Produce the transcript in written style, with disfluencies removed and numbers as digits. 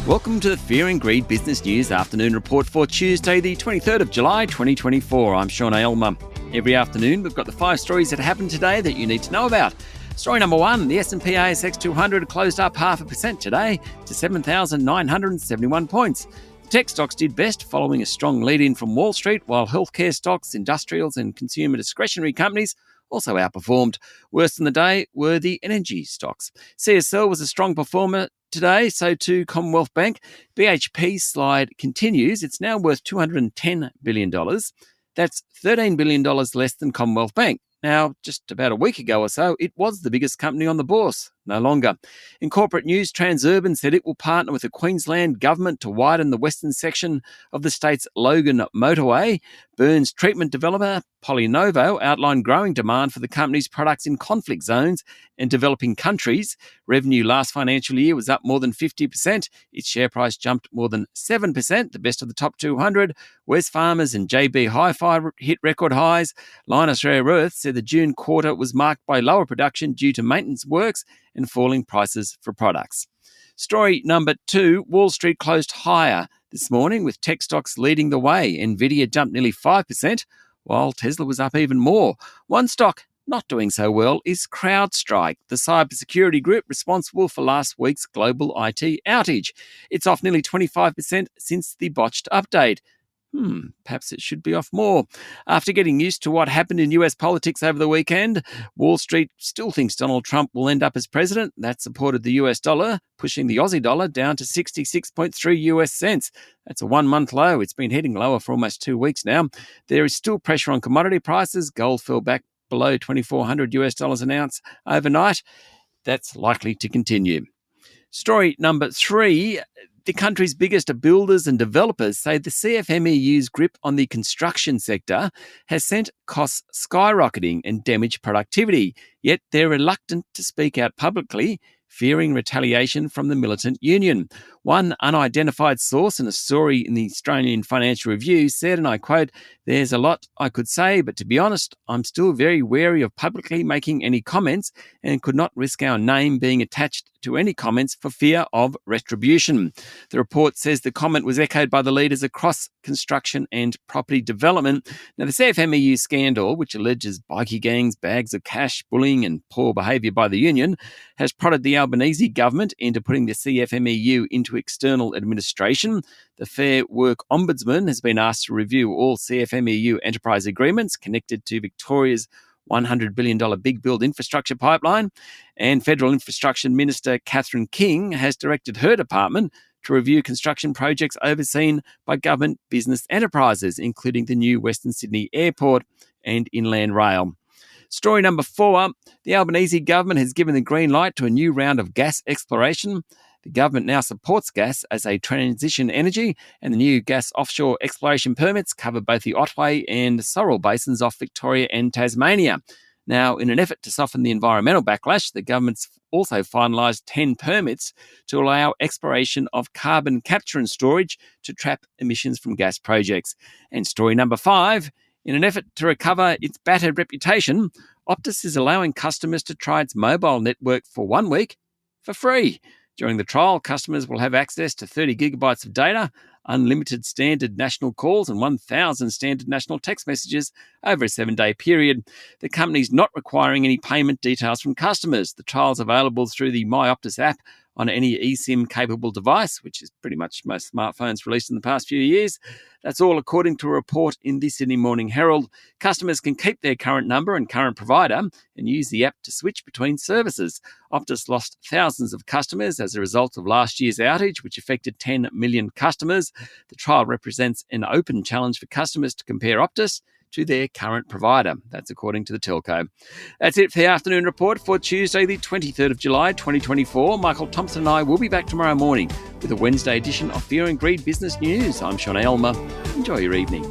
Welcome to the Fear and Greed Business News Afternoon Report for Tuesday, the 23rd of July, 2024. I'm Sean Aylmer. Every afternoon, we've got the 5 stories that happened today that you need to know about. Story number 1, the S&P ASX 200 closed up 0.5% today to 7,971 points. The tech stocks did best following a strong lead-in from Wall Street, while healthcare stocks, industrials and consumer discretionary companies also outperformed. Worse than the day were the energy stocks. CSL was a strong performer today, so too Commonwealth Bank. BHP slide continues. It's now worth $210 billion. That's $13 billion less than Commonwealth Bank. Now, just about a week ago or so, it was the biggest company on the bourse. No longer. In corporate news, Transurban said it will partner with the Queensland government to widen the western section of the state's Logan motorway. Burns treatment developer Polynovo outlined growing demand for the company's products in conflict zones and developing countries. Revenue last financial year was up more than 50%. Its share price jumped more than 7%, the best of the top 200. Wesfarmers and JB Hi-Fi hit record highs. Lynas Rare Earths said the June quarter was marked by lower production due to maintenance works and falling prices for products. Story number 2, Wall Street closed higher this morning with tech stocks leading the way. Nvidia jumped nearly 5%, while Tesla was up even more. One stock not doing so well is CrowdStrike, the cybersecurity group responsible for last week's global IT outage. It's off nearly 25% since the botched update. Perhaps it should be off more. After getting used to what happened in US politics over the weekend, Wall Street still thinks Donald Trump will end up as president. That supported the US dollar, pushing the Aussie dollar down to 66.3 US cents. That's a 1-month low. It's been heading lower for almost 2 weeks now. There is still pressure on commodity prices. Gold fell back below $2,400 US dollars an ounce overnight. That's likely to continue. Story number 3, the country's biggest builders and developers say the CFMEU's grip on the construction sector has sent costs skyrocketing and damaged productivity, yet they're reluctant to speak out publicly, fearing retaliation from the militant union. One unidentified source in a story in the Australian Financial Review said, and I quote, "There's a lot I could say, but to be honest, I'm still very wary of publicly making any comments and could not risk our name being attached to any comments for fear of retribution." The report says the comment was echoed by the leaders across construction and property development. Now, the CFMEU scandal, which alleges bikie gangs, bags of cash, bullying and poor behaviour by the union, has prodded the Albanese government into putting the CFMEU into external administration. The Fair Work Ombudsman has been asked to review all CFMEU enterprise agreements connected to Victoria's $100 billion big build infrastructure pipeline. And Federal Infrastructure Minister Catherine King has directed her department to review construction projects overseen by government business enterprises, including the new Western Sydney Airport and Inland Rail. Story number 4, the Albanese government has given the green light to a new round of gas exploration. The government now supports gas as a transition energy, and the new gas offshore exploration permits cover both the Otway and Sorrel basins off Victoria and Tasmania. Now, in an effort to soften the environmental backlash, the government's also finalised 10 permits to allow exploration of carbon capture and storage to trap emissions from gas projects. And story number 5, in an effort to recover its battered reputation, Optus is allowing customers to try its mobile network for 1 week for free. During the trial, customers will have access to 30 gigabytes of data, unlimited standard national calls and 1,000 standard national text messages over a 7-day period. The company's not requiring any payment details from customers. The trial's available through the My Optus app on any eSIM-capable device, which is pretty much most smartphones released in the past few years. That's all according to a report in the Sydney Morning Herald. Customers can keep their current number and current provider and use the app to switch between services. Optus lost thousands of customers as a result of last year's outage, which affected 10 million customers. The trial represents an open challenge for customers to compare Optus to their current provider. That's according to the telco. That's it for the afternoon report for Tuesday, the 23rd of July, 2024. Michael Thompson and I will be back tomorrow morning with a Wednesday edition of Fear and Greed Business News. I'm Sean Aylmer. Enjoy your evening.